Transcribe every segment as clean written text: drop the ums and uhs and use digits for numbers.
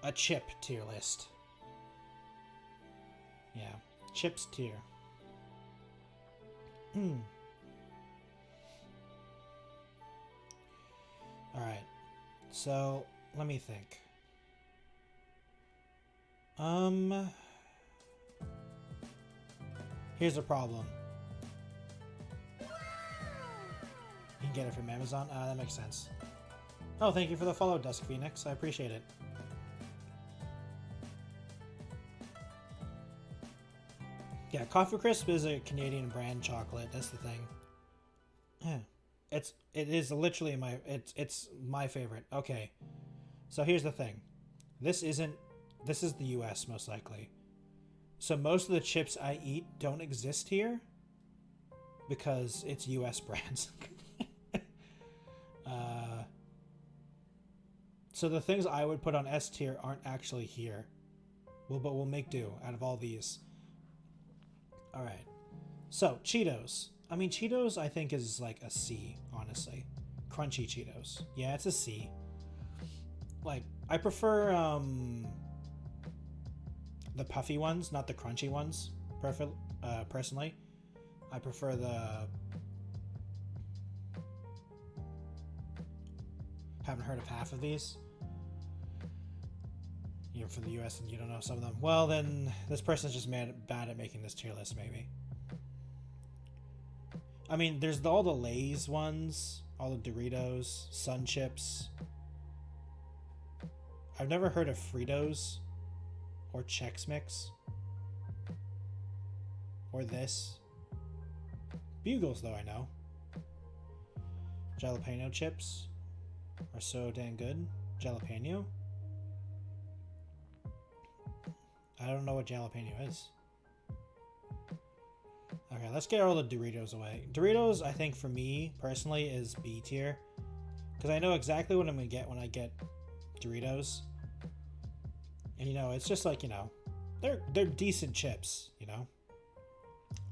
a chip tier list. Yeah, chips tier. Alright, so let me think. Here's the problem. You can get it from Amazon? That makes sense. Oh, thank you for the follow, Dusk Phoenix. I appreciate it. Yeah, Coffee Crisp is a Canadian brand chocolate. That's the thing. Yeah, it is literally it's my favorite. Okay, so here's the thing. This is the U.S. most likely. So most of the chips I eat don't exist here because it's U.S. brands. So the things I would put on S tier aren't actually here. But we'll make do out of all these. All right. So Cheetos. I mean, Cheetos I think is like a C, honestly. Crunchy Cheetos. Yeah, it's a C. Like, I prefer the puffy ones, not the crunchy ones. Personally, I prefer the. Haven't heard of half of these. You're from the U.S. and you don't know some of them. Well, then this person's just bad at making this tier list, maybe. I mean, there's all the Lay's ones, all the Doritos, Sun Chips. I've never heard of Fritos or Chex Mix or this. Bugles, though, I know. Jalapeno chips are so dang good. Jalapeno? I don't know what jalapeno is. Okay, let's get all the Doritos away. Doritos, I think, for me, personally, is B tier. Because I know exactly what I'm going to get when I get Doritos. And, you know, it's just like, you know, they're decent chips, you know?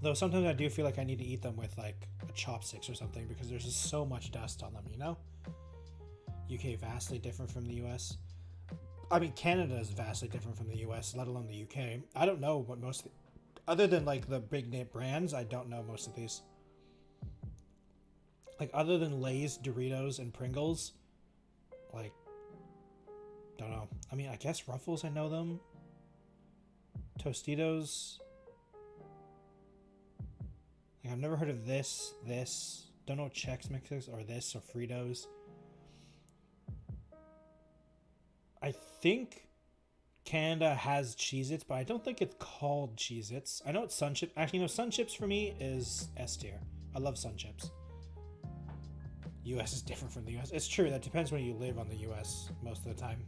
Though sometimes I do feel like I need to eat them with, like, a chopsticks or something because there's just so much dust on them, you know? UK vastly different from the US. I mean, Canada is vastly different from the US, let alone the UK. I don't know what most... Other than, like, the big name brands, I don't know most of these. Like, other than Lay's, Doritos, and Pringles, like, don't know. I mean, I guess Ruffles, I know them. Tostitos. Like, I've never heard of this. Don't know what Chex Mix is, or this, or Fritos. I think Canada has Cheez-Its, but I don't think it's called Cheez-Its. I know it's Sun Chips. Actually, no, Sun Chips for me is S tier. I love Sun Chips. US is different from the US. It's true, that depends where you live on the US most of the time.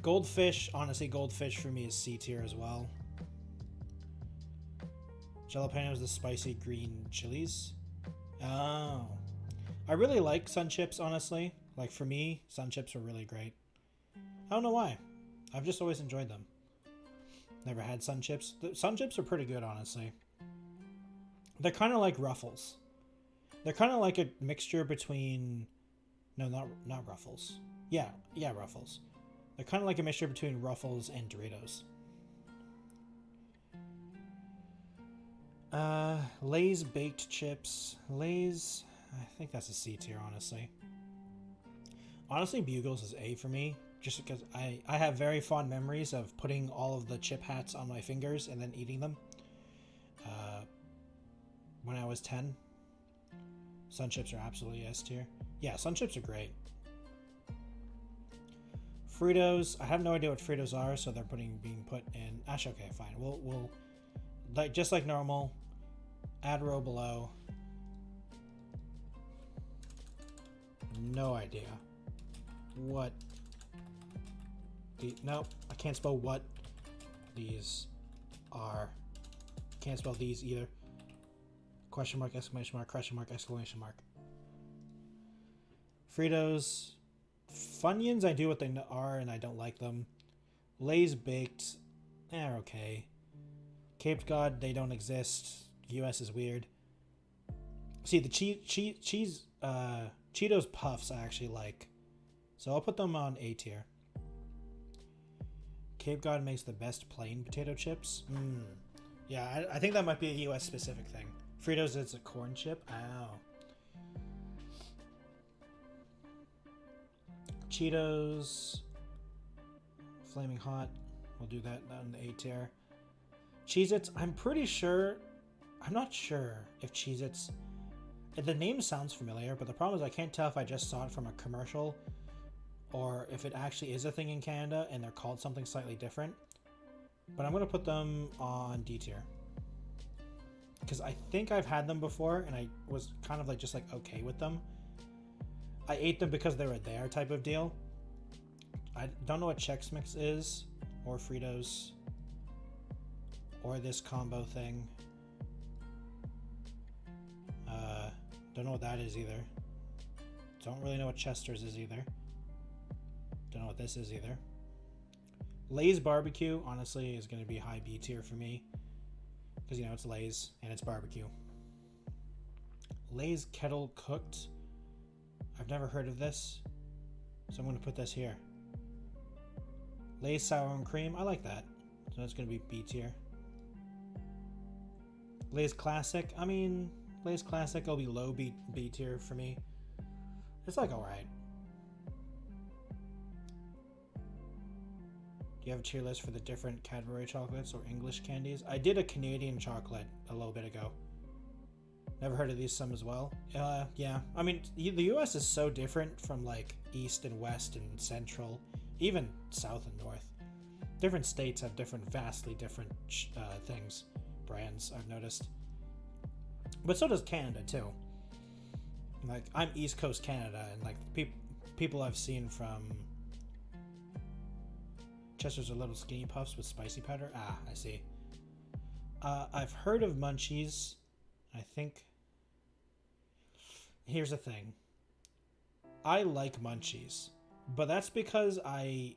Goldfish, honestly, Goldfish for me is C tier as well. Jalapeno is the spicy green chilies. Oh. I really like Sun Chips, honestly. Like, for me, Sun Chips are really great. I don't know why. I've just always enjoyed them. Never had Sun Chips. The Sun Chips are pretty good, honestly. They're kind of like Ruffles. They're kind of like a mixture between... No, not Ruffles. Yeah, Ruffles. They're kind of like a mixture between Ruffles and Doritos. Lay's baked chips. Lay's... I think that's a C tier, honestly. Honestly, Bugles is A for me, just because I have very fond memories of putting all of the chip hats on my fingers and then eating them when I was 10. Sun Chips are absolutely S tier. Yeah, Sun Chips are great. Fritos, I have no idea what Fritos are, so they're being put in... Actually, okay, fine. We'll like just like normal, add row below. No idea what nope, I can't spell what these are. Can't spell these either. Question mark, exclamation mark, question mark, exclamation mark. Fritos. Funyuns, I do what they are and I don't like them. Lay's baked, they're okay. Cape Cod, they don't exist. US is weird. See, the Cheetos Puffs I actually like. So I'll put them on A tier. Cape Cod makes the best plain potato chips. Yeah, I think that might be a US specific thing. Fritos is a corn chip. Ow. Cheetos. Flaming Hot. We'll do that on the A tier. Cheez-Its. I'm pretty sure. I'm not sure if Cheez-Its. The name sounds familiar, but the problem is I can't tell if I just saw it from a commercial or if it actually is a thing in Canada and they're called something slightly different. But I'm going to put them on D tier. Because I think I've had them before and I was kind of like just like okay with them. I ate them because they were there type of deal. I don't know what Chex Mix is, or Fritos, or this combo thing. Don't know what that is either. Don't really know what Chester's is either. Don't know what this is either. Lay's barbecue, honestly, is going to be high B tier for me. Because, you know, it's Lay's and it's barbecue. Lay's kettle cooked. I've never heard of this. So I'm going to put this here. Lay's sour and cream. I like that. So that's going to be B tier. Lay's classic. I mean, Lay's classic will be low B tier for me. It's like alright. Do you have a tier list for the different Cadbury chocolates or English candies? I did a Canadian chocolate a little bit ago. Never heard of these some as well. Yeah. I mean, the US is so different from like East and West and Central, even South and North. Different states have vastly different things, brands, I've noticed. But so does Canada too. Like, I'm East Coast Canada, and like people I've seen from Chester's are little skinny puffs with spicy powder. Ah, I see. I've heard of Munchies. I think. Here's the thing. I like Munchies, but that's because I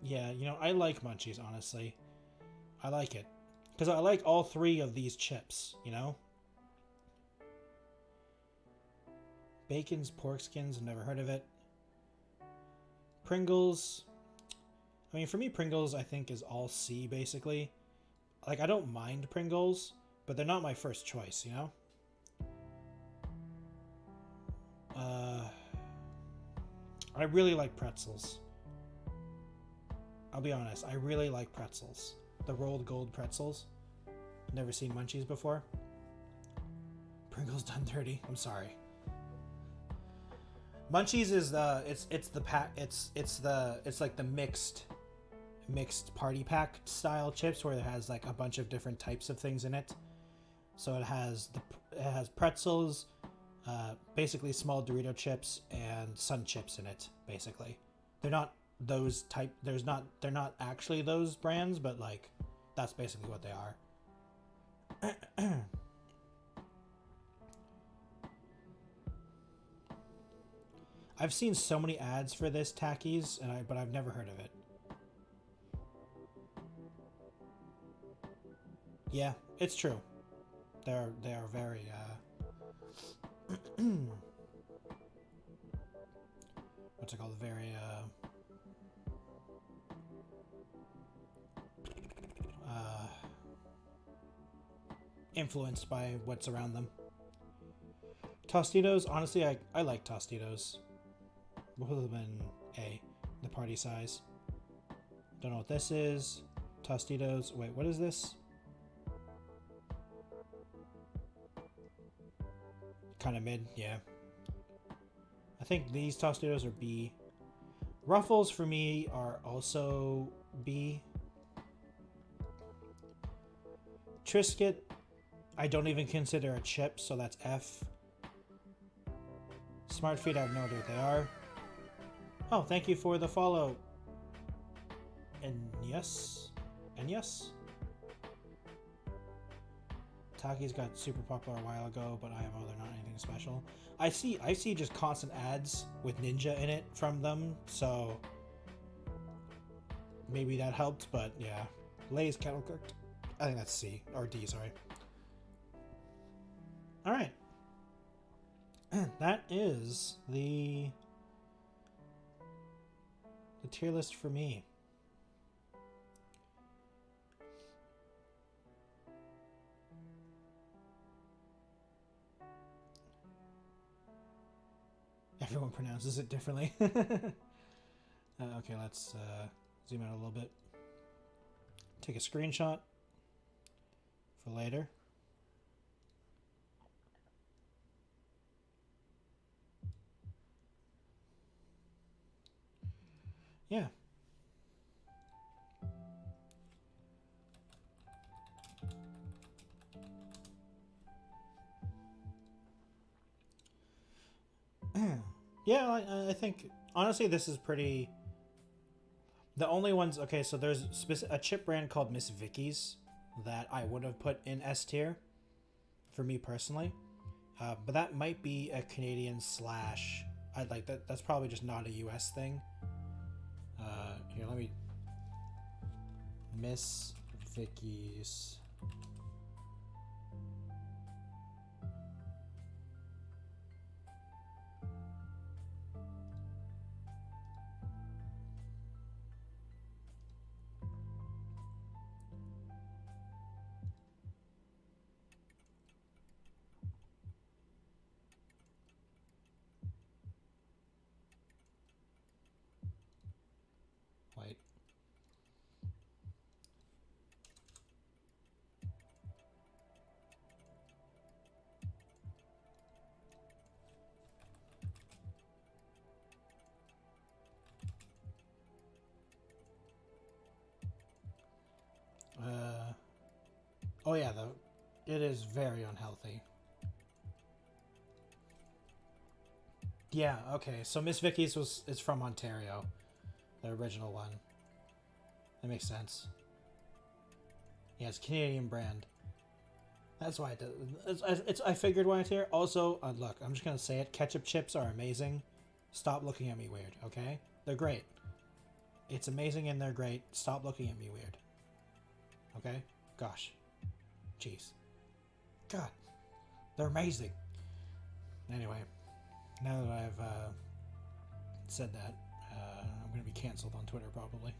like Munchies, honestly. I like it. Because I like all three of these chips, you know? Bacon's pork skins, I've never heard of it. Pringles. I mean, for me, Pringles, I think, is all C, basically. Like, I don't mind Pringles, but they're not my first choice, you know? I really like pretzels. I'll be honest, I really like pretzels. The rolled gold pretzels. Never seen Munchies before. Pringles done dirty. I'm sorry. Munchies is it's like the mixed party pack style chips where it has like a bunch of different types of things in it. So it has pretzels, basically small Dorito chips and Sun chips in it. Basically, they're not those type. They're not actually those brands, but like that's basically what they are. I've seen so many ads for this Takis, but I've never heard of it. Yeah, it's true. They are very what's it called? Very influenced by what's around them. Tostitos, honestly, I like Tostitos. Both of them in A, the party size. Don't know what this is. Tostitos. Wait, what is this? Kind of mid, yeah. I think these Tostitos are B. Ruffles for me are also B. Triscuit, I don't even consider a chip, so that's F. Smart Feet, I have no idea what they are. Oh, thank you for the follow. And yes. Takis got super popular a while ago, but I know they're not anything special. I see just constant ads with Ninja in it from them, so maybe that helped, but yeah. Lay's kettle cooked. I think that's C, or D, sorry. Alright. That is the tier list for me. Everyone pronounces it differently. Okay, let's zoom out a little bit. Take a screenshot for later. Yeah. Yeah, I think honestly this is pretty. The only ones, okay, so there's a chip brand called Miss Vicky's that I would have put in S tier for me personally, but that might be a Canadian slash. I'd like that. That's probably just not a US thing. Here, let me. Miss Vicky's. Wait. Oh yeah, though, it is very unhealthy. Yeah, okay. So Miss Vicky's is from Ontario, the original one. That makes sense. Yeah, it's a Canadian brand. That's why it does. I figured why it's here. Also, look, I'm just gonna say it. Ketchup chips are amazing. Stop looking at me weird, okay? They're great. It's amazing and they're great. Stop looking at me weird. Okay? Gosh. Jeez. God. They're amazing. Anyway, now that I've said that, I'm gonna be canceled on Twitter probably.